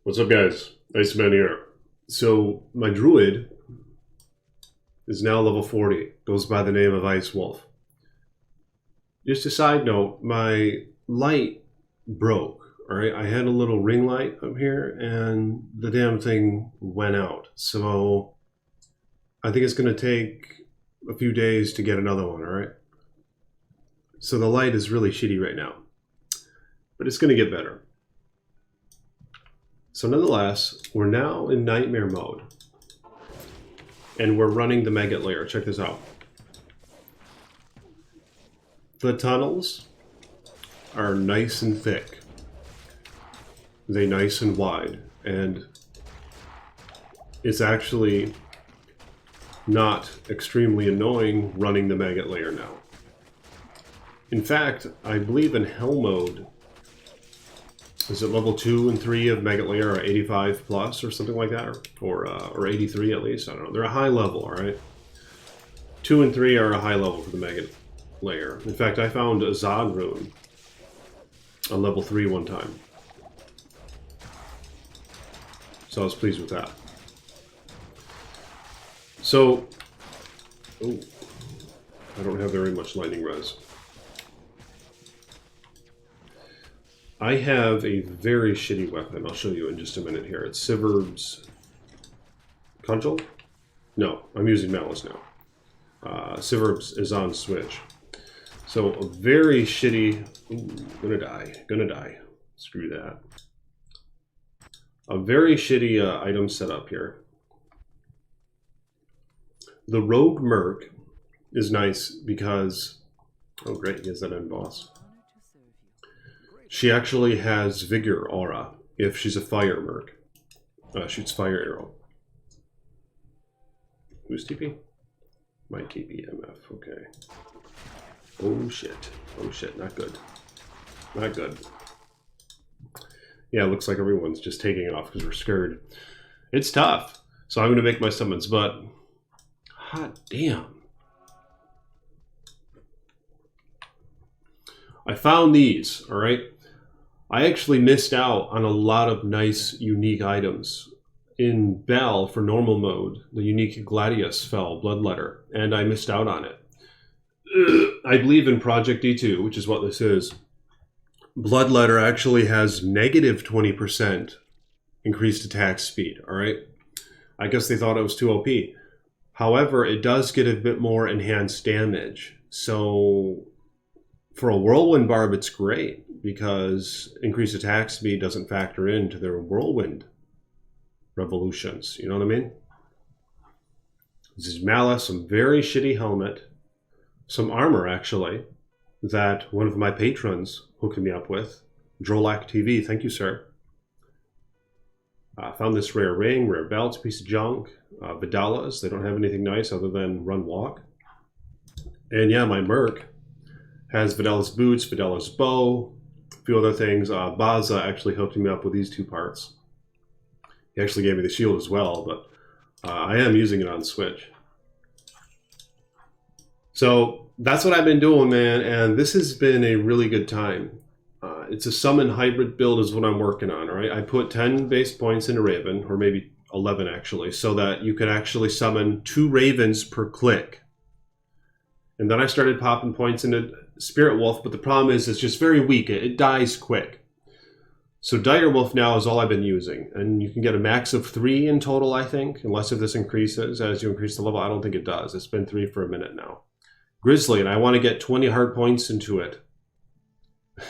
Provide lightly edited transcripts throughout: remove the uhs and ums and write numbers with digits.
What's up, guys? Iceman here. So, my Druid is now level 40. Goes by the name of Ice Wolf. Just a side note, my light broke. Alright, I had a little ring light up here, and the damn thing went out. So, I think it's going to take a few days to get another one, alright? So the light is really shitty right now. But it's going to get better. So nonetheless, we're now in nightmare mode. And we're running the maggot lair. Check this out. The tunnels are nice and thick. They're nice and wide. And it's actually not extremely annoying running the maggot lair now. In fact, I believe in hell mode, is it level 2 and 3 of maggot lair are 85 plus or something like that? Or 83 at least? I don't know. They're a high level, alright? 2 and 3 are a high level for the maggot lair. In fact, I found a Zod rune on level 3 one time. So I was pleased with that. So, oh, I don't have very much lightning res. I have a very shitty weapon. I'll show you in just a minute here. It's Siverb's Cudgel? No, I'm using Malice now. Siverb's is on Switch. So a very shitty... Ooh, gonna die. Screw that. A very shitty item setup here. The Rogue Merc is nice because... Oh great, he has that end boss. She actually has Vigor Aura if she's a fire merc. Shoots fire arrow. Who's TP? My TP MF, okay. Oh shit. Oh shit, not good. Not good. Yeah, it looks like everyone's just taking off because we're scared. It's tough. So I'm going to make my summons, but... Hot damn. I found these, alright? I actually missed out on a lot of nice, unique items. In Bell, for normal mode, the unique Gladius fell, Bloodletter, and I missed out on it. I believe in ProjectD2, which is what this is. Bloodletter actually has negative 20% increased attack speed, alright? I guess they thought it was too OP. However, it does get a bit more enhanced damage. So, for a Whirlwind barb, it's great, because increased attack speed doesn't factor into their Whirlwind revolutions. You know what I mean? This is Malice, some very shitty helmet, some armor, actually, that one of my patrons hooked me up with. Drolak TV, thank you, sir. Found this rare ring, rare belt, piece of junk. Vidalas, they don't have anything nice other than run walk. And yeah, my merc has Vidala's boots, Vidala's bow, a few other things. Baza actually hooked me up with these two parts. He actually gave me the shield as well, but I am using it on Switch. So that's what I've been doing, man, and this has been a really good time. It's a summon hybrid build is what I'm working on, all right? I put 10 base points into Raven, or maybe 11 actually, so that you could actually summon 2 Ravens per click. And then I started popping points into Spirit Wolf, but the problem is it's just very weak. It dies quick. So Dire Wolf now is all I've been using. And you can get a max of 3 in total, I think. Unless if this increases as you increase the level. I don't think it does. It's been 3 for a minute now. GRIZZLY, and I want to get 20 hard points into it.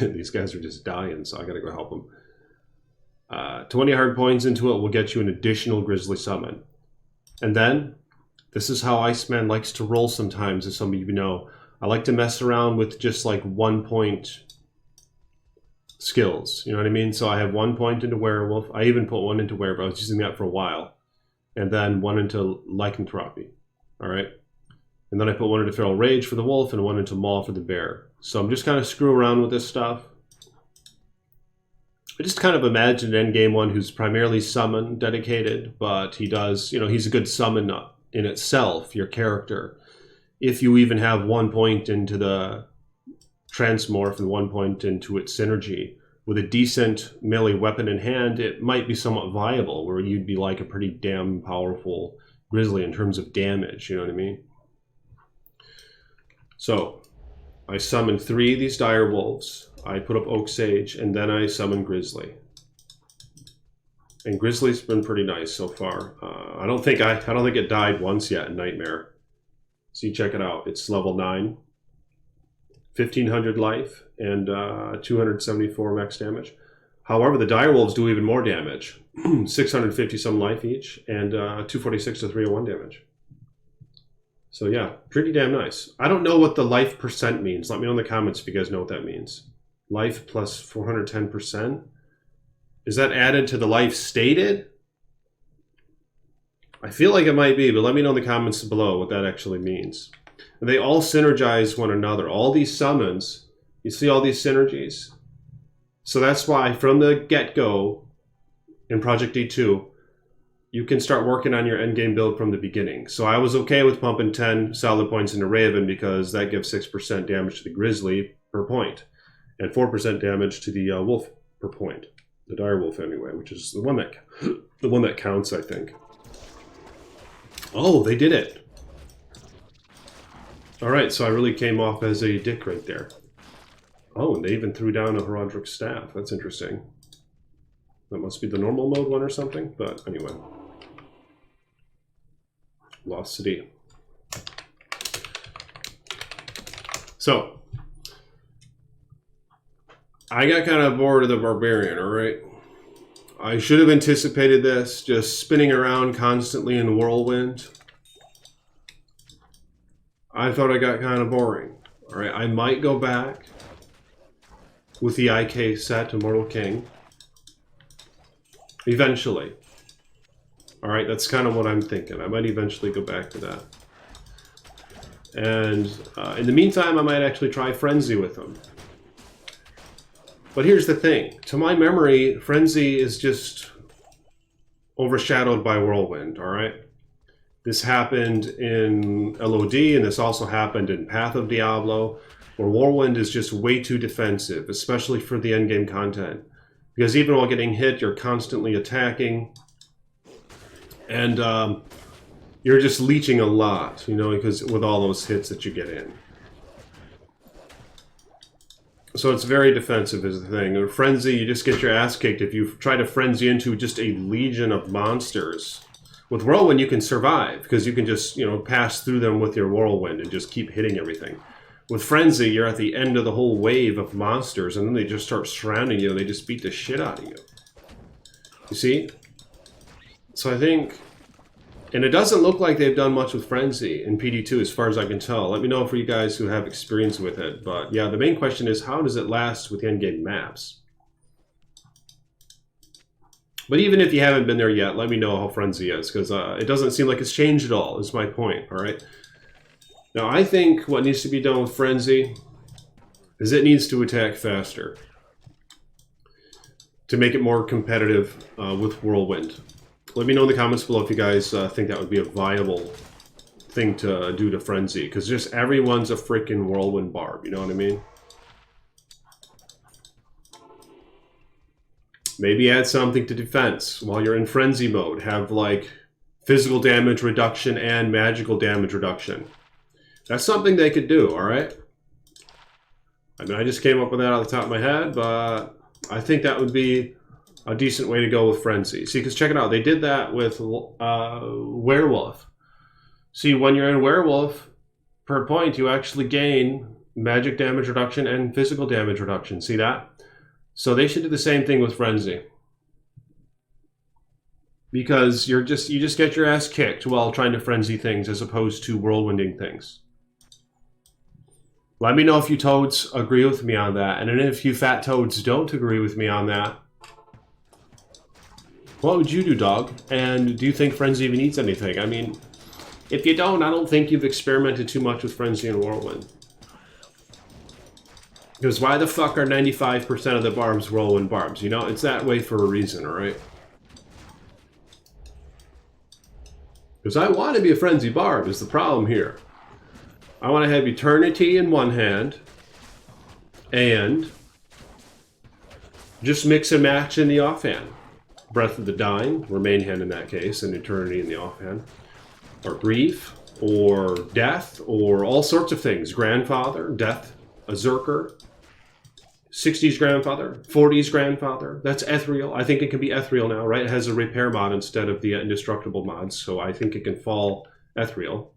These guys are just dying, so I gotta go help them. 20 hard points into it will get you an additional GRIZZLY summon. And then... This is how Iceman likes to roll sometimes, as some of you know. I like to mess around with just like 1 point skills. You know what I mean? So I have 1 point into Werewolf. I even put 1 into Werewolf. I was using that for a while. And then 1 into Lycanthropy. Alright? And then I put 1 into Feral Rage for the Wolf and 1 into Maul for the Bear. So I'm just kind of screwing around with this stuff. I just kind of imagined endgame one who's primarily summon dedicated, but he does, you know, he's a good summon in itself, your character. If you even have 1 point into the transmorph and 1 point into its synergy, with a decent melee weapon in hand, it might be somewhat viable, where you'd be like a pretty damn powerful Grizzly in terms of damage, you know what I mean? So, I summon 3 of these dire wolves, I put up Oak Sage, and then I summon Grizzly. And Grizzly's been pretty nice so far. I don't think it died once yet in Nightmare. So you check it out. It's level 9, 1500 life, and 274 max damage. However, the direwolves do even more damage. 650 some life each, and 246 to 301 damage. So yeah, pretty damn nice. I don't know what the life percent means. Let me know in the comments if you guys know what that means. Life plus 410%. Is that added to the life stated? I feel like it might be, but let me know in the comments below what that actually means. And they all synergize one another. All these summons, you see all these synergies? So that's why from the get-go in ProjectD2, you can start working on your endgame build from the beginning. So I was okay with pumping 10 solid points into Raven because that gives 6% damage to the Grizzly per point, and 4% damage to the Wolf per point. The dire wolf anyway, which is the one that counts, I think. Oh, they did it. All right, so I really came off as a dick right there. Oh, and they even threw down a Heraldric Staff. That's interesting. That must be the normal mode one or something, but anyway. Lost City. So, I got kind of bored of the Barbarian, alright? I should have anticipated this, just spinning around constantly in Whirlwind. I thought it got kind of boring. Alright, I might go back with the IK set to Mortal King. Eventually. Alright, that's kind of what I'm thinking. I might eventually go back to that. And in the meantime, I might actually try Frenzy with them. But here's the thing. To my memory, Frenzy is just overshadowed by Whirlwind, alright? This happened in LOD, and this also happened in Path of Diablo, where Whirlwind is just way too defensive, especially for the endgame content. Because even while getting hit, you're constantly attacking, and you're just leeching a lot, you know, because with all those hits that you get in. So it's very defensive is the thing. In Frenzy, you just get your ass kicked if you try to frenzy into just a legion of monsters. With Whirlwind, you can survive, because you can just, you know, pass through them with your Whirlwind and just keep hitting everything. With Frenzy, you're at the end of the whole wave of monsters, and then they just start surrounding you, and they just beat the shit out of you. You see? So I think... And it doesn't look like they've done much with Frenzy in PD2 as far as I can tell. Let me know for you guys who have experience with it. But yeah, the main question is, how does it last with the endgame maps? But even if you haven't been there yet, let me know how Frenzy is, because it doesn't seem like it's changed at all, is my point, alright? Now, I think what needs to be done with Frenzy is it needs to attack faster to make it more competitive with Whirlwind. Let me know in the comments below if you guys think that would be a viable thing to do to Frenzy, because just everyone's a freaking Whirlwind barb, you know what I mean? Maybe add something to defense while you're in Frenzy mode. Have like physical damage reduction and magical damage reduction. That's something they could do, alright? I mean, I just came up with that off the top of my head, but I think that would be a decent way to go with Frenzy. See, because check it out, they did that with Werewolf. See, when you're in Werewolf, per point, you actually gain magic damage reduction and physical damage reduction. See that? So they should do the same thing with Frenzy. Because you just get your ass kicked while trying to Frenzy things as opposed to Whirlwinding things. Let me know if you toads agree with me on that. And then if you fat toads don't agree with me on that, what would you do, dog? And do you think Frenzy even needs anything? I mean, if you don't, I don't think you've experimented too much with Frenzy and Whirlwind. Because why the fuck are 95% of the barbs Whirlwind barbs? You know, it's that way for a reason, alright? Because I want to be a Frenzy barb is the problem here. I want to have Eternity in one hand, and Just mix and match in the offhand. Breath of the Dying, or main hand in that case, and Eternity in the offhand. Or Grief, or Death, or all sorts of things. Grandfather, Death, a Zerker, 60s Grandfather, 40s Grandfather. That's ethereal. I think it can be ethereal now, right? It has a repair mod instead of the indestructible mods, so I think it can fall ethereal.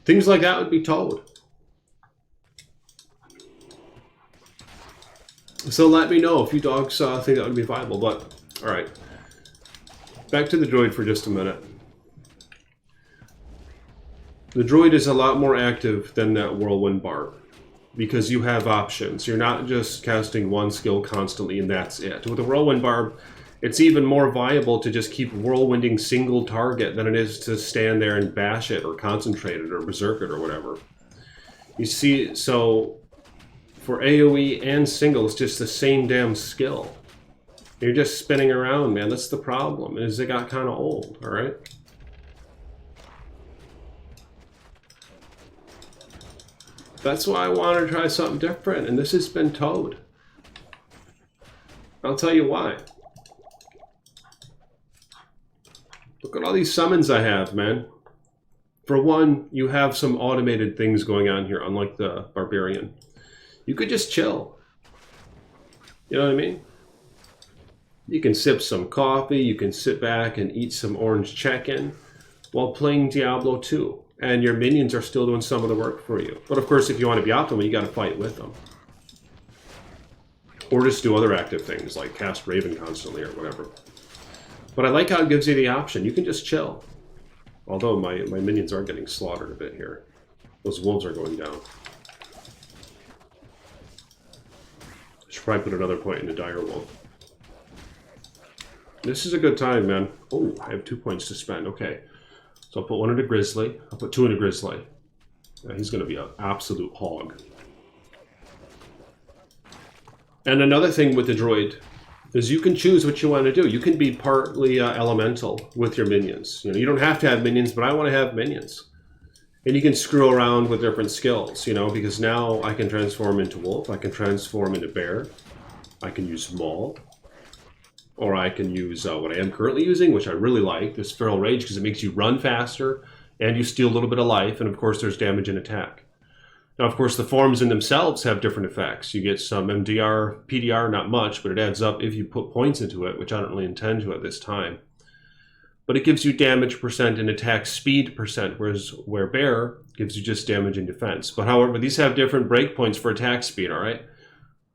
Things like that would be Toad. So let me know if you dogs think that would be viable. But, alright. Back to the Druid for just a minute. The Druid is a lot more active than that Whirlwind barb, because you have options. You're not just casting one skill constantly and that's it. With the Whirlwind barb, it's even more viable to just keep whirlwinding single target than it is to stand there and bash it or concentrate it or berserk it or whatever. You see, so for AoE and single, it's just the same damn skill. You're just spinning around, man. That's the problem, is it got kind of old, alright? That's why I want to try something different, and this has been Toad. I'll tell you why. Look at all these summons I have, man. For one, you have some automated things going on here, unlike the Barbarian. You could just chill. You know what I mean? You can sip some coffee, you can sit back and eat some orange check-in while playing Diablo 2. And your minions are still doing some of the work for you. But of course, if you want to be optimal, you got to fight with them. Or just do other active things, like cast Raven constantly or whatever. But I like how it gives you the option. You can just chill. Although my minions are getting slaughtered a bit here. Those wolves are going down. I should probably put another point into Dire Wolf. This is a good time, man. Oh, I have 2 points to spend. Okay. So I'll put one into GRIZZLY. I'll put 2 into GRIZZLY. Yeah, he's going to be an absolute hog. And another thing with the Druid is you can choose what you want to do. You can be partly elemental with your minions. You know, you don't have to have minions, but I want to have minions. And you can screw around with different skills, you know, because now I can transform into wolf, I can transform into bear, I can use maul, or I can use what I am currently using, which I really like, this Feral Rage, because it makes you run faster, and you steal a little bit of life, and of course there's damage and attack. Now, of course, the forms in themselves have different effects. You get some MDR, PDR, not much, but it adds up if you put points into it, which I don't really intend to at this time. But it gives you damage percent and attack speed percent, whereas where bear gives you just damage and defense. But however, these have different breakpoints for attack speed, all right?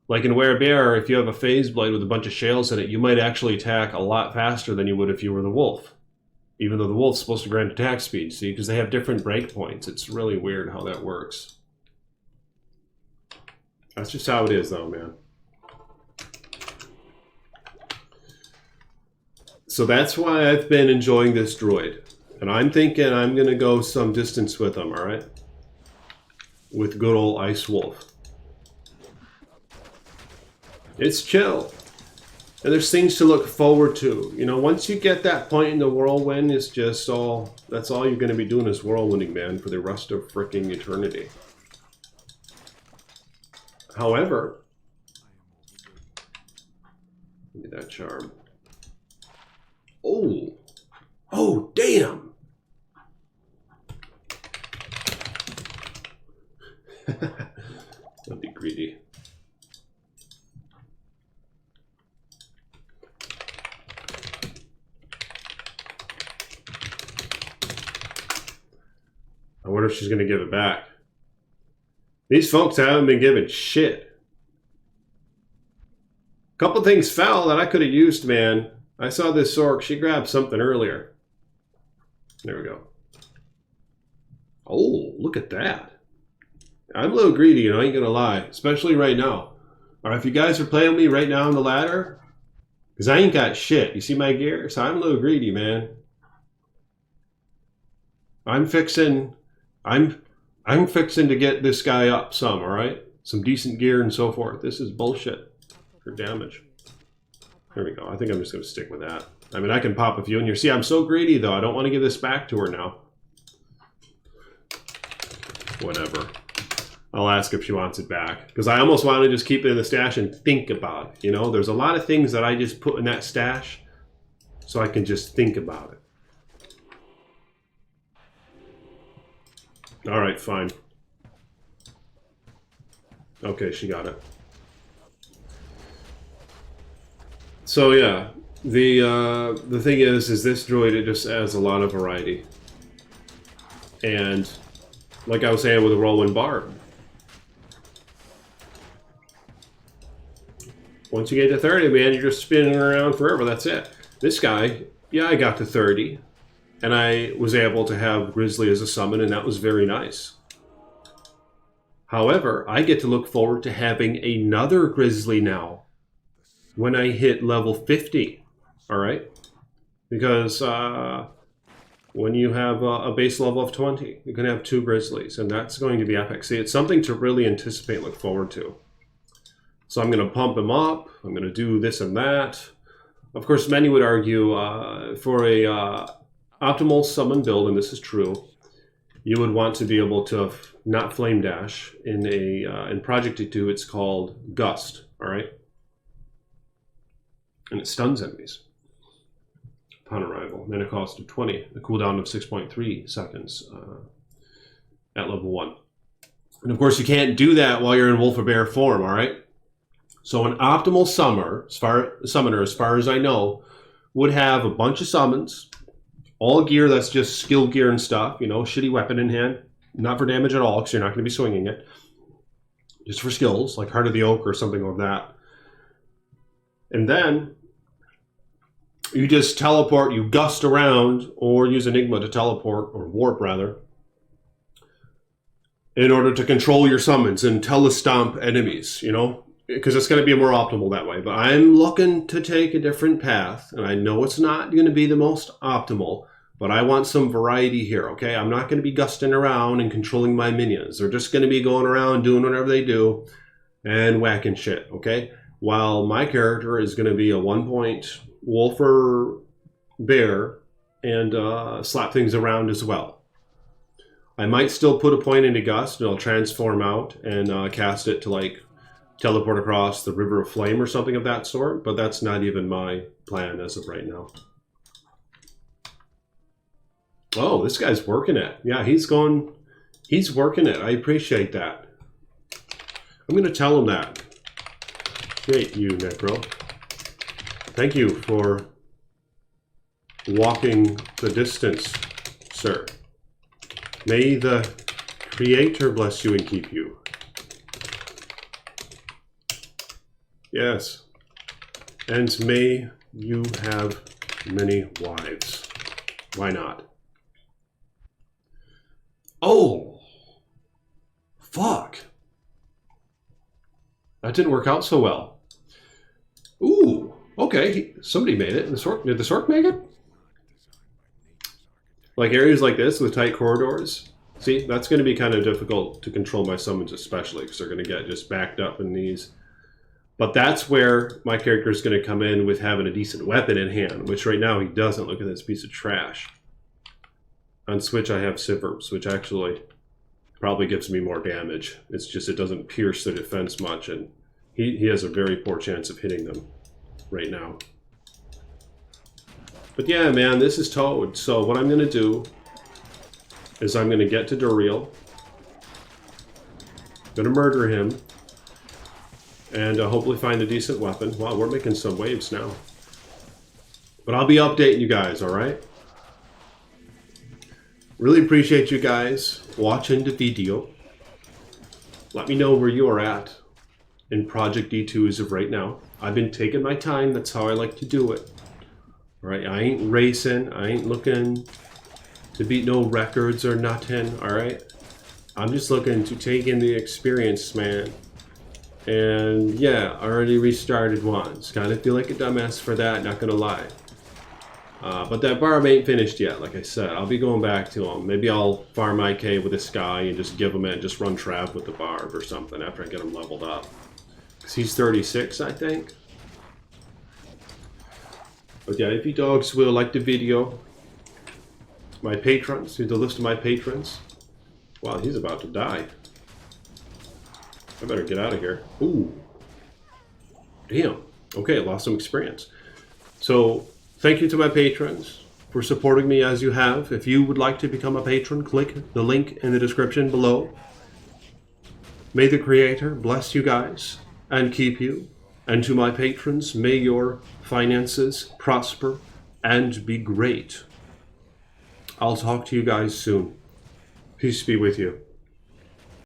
Like in Were Bear, if you have a phase blade with a bunch of shales in it, you might actually attack a lot faster than you would if you were the wolf. Even though the wolf's supposed to grant attack speed, see? Because they have different breakpoints. It's really weird how that works. That's just how it is, though, man. So that's why I've been enjoying this Druid. And I'm thinking I'm going to go some distance with him, all right? With good old Ice Wolf. It's chill. And there's things to look forward to. You know, once you get that point in the Whirlwind, it's just all... That's all you're going to be doing is whirlwinding, man, for the rest of freaking eternity. However... Give me that charm. Oh! Oh, damn! That'd be greedy. I wonder if she's going to give it back. These folks haven't been given shit. Couple things fell that I could have used, man. I saw this orc. She grabbed something earlier. There we go. Oh, look at that. I'm a little greedy, you know, I ain't going to lie. Especially right now. Alright, if you guys are playing with me right now on the ladder, because I ain't got shit. You see my gear? So I'm a little greedy, man. I'm fixing to get this guy up some, alright? Some decent gear and so forth. This is bullshit for damage. There we go. I think I'm just going to stick with that. I mean, I can pop a few in here. See, I'm so greedy, though. I don't want to give this back to her now. Whatever. I'll ask if she wants it back. Because I almost want to just keep it in the stash and think about it. You know, there's a lot of things that I just put in that stash so I can just think about it. All right, fine. Okay, she got it. So yeah, the thing is this druid, it just adds a lot of variety. And like I was saying with the Whirlwind barb, once you get to 30, man, you're just spinning around forever. That's it. This guy, yeah, I got to 30, and I was able to have GRIZZLY as a summon, and that was very nice. However, I get to look forward to having another GRIZZLY now when I hit level 50, all right? Because when you have a base level of 20, you can have 2 GRIZZLYs, and that's going to be epic. See, it's something to really anticipate, look forward to. So I'm going to pump him up. I'm going to do this and that. Of course, many would argue for a optimal summon build, and this is true, you would want to be able to not flame dash. In ProjectD2, it's called Gust, all right? And it stuns enemies upon arrival. Then a cost of 20, a cooldown of 6.3 seconds at level 1. And of course, you can't do that while you're in Wolf or Bear form, all right? So an optimal summoner, as far as I know, would have a bunch of summons, all gear that's just skill gear and stuff, you know, shitty weapon in hand, not for damage at all, because you're not going to be swinging it, just for skills, like Heart of the Oak or something like that. And then you just teleport, you gust around, or use Enigma to teleport, or warp rather, in order to control your summons and telestomp enemies, you know? Because it's going to be more optimal that way. But I'm looking to take a different path, and I know it's not going to be the most optimal, but I want some variety here, okay? I'm not going to be gusting around and controlling my minions. They're just going to be going around doing whatever they do and whacking shit, okay? While my character is going to be a 1-point wolf or bear and slap things around as well. I might still put a point into Gust, and I'll transform out and cast it to, like, teleport across the River of Flame or something of that sort, but that's not even my plan as of right now. Oh, this guy's working it. Yeah, he's working it. I appreciate that. I'm going to tell him that. Great, you, Necro. Thank you for walking the distance, sir. May the Creator bless you and keep you. Yes, and may you have many wives. Why not? Oh! Fuck! That didn't work out so well. Ooh, okay, somebody made it. Did the Sork make it? Like areas like this with tight corridors. See, that's going to be kind of difficult to control my summons especially, because they're going to get just backed up in these. But that's where my character is going to come in with having a decent weapon in hand, which right now he doesn't. Look at this piece of trash. On Switch, I have Sivers, which actually probably gives me more damage. It's just it doesn't pierce the defense much, and he has a very poor chance of hitting them right now. But yeah, man, this is Toad. So what I'm going to do is I'm going to get to Duriel. Going to murder him. And hopefully find a decent weapon. Wow, we're making some waves now. But I'll be updating you guys, alright? Really appreciate you guys watching the video. Let me know where you are at in ProjectD2 as of right now. I've been taking my time. That's how I like to do it. Alright, I ain't racing. I ain't looking to beat no records or nothing, alright? I'm just looking to take in the experience, man. And yeah, I already restarted once. Kind of feel like a dumbass for that, not gonna lie. But that barb ain't finished yet, like I said. I'll be going back to him. Maybe I'll farm IK with this guy and just give him it and just run Trav with the barb or something after I get him leveled up. Because he's 36, I think. But yeah, if you dogs will like the video, my patrons, here's the list of my patrons. Wow, he's about to die. I better get out of here. Ooh. Damn. Okay, I lost some experience. So, thank you to my patrons for supporting me as you have. If you would like to become a patron, click the link in the description below. May the Creator bless you guys and keep you. And to my patrons, may your finances prosper and be great. I'll talk to you guys soon. Peace be with you.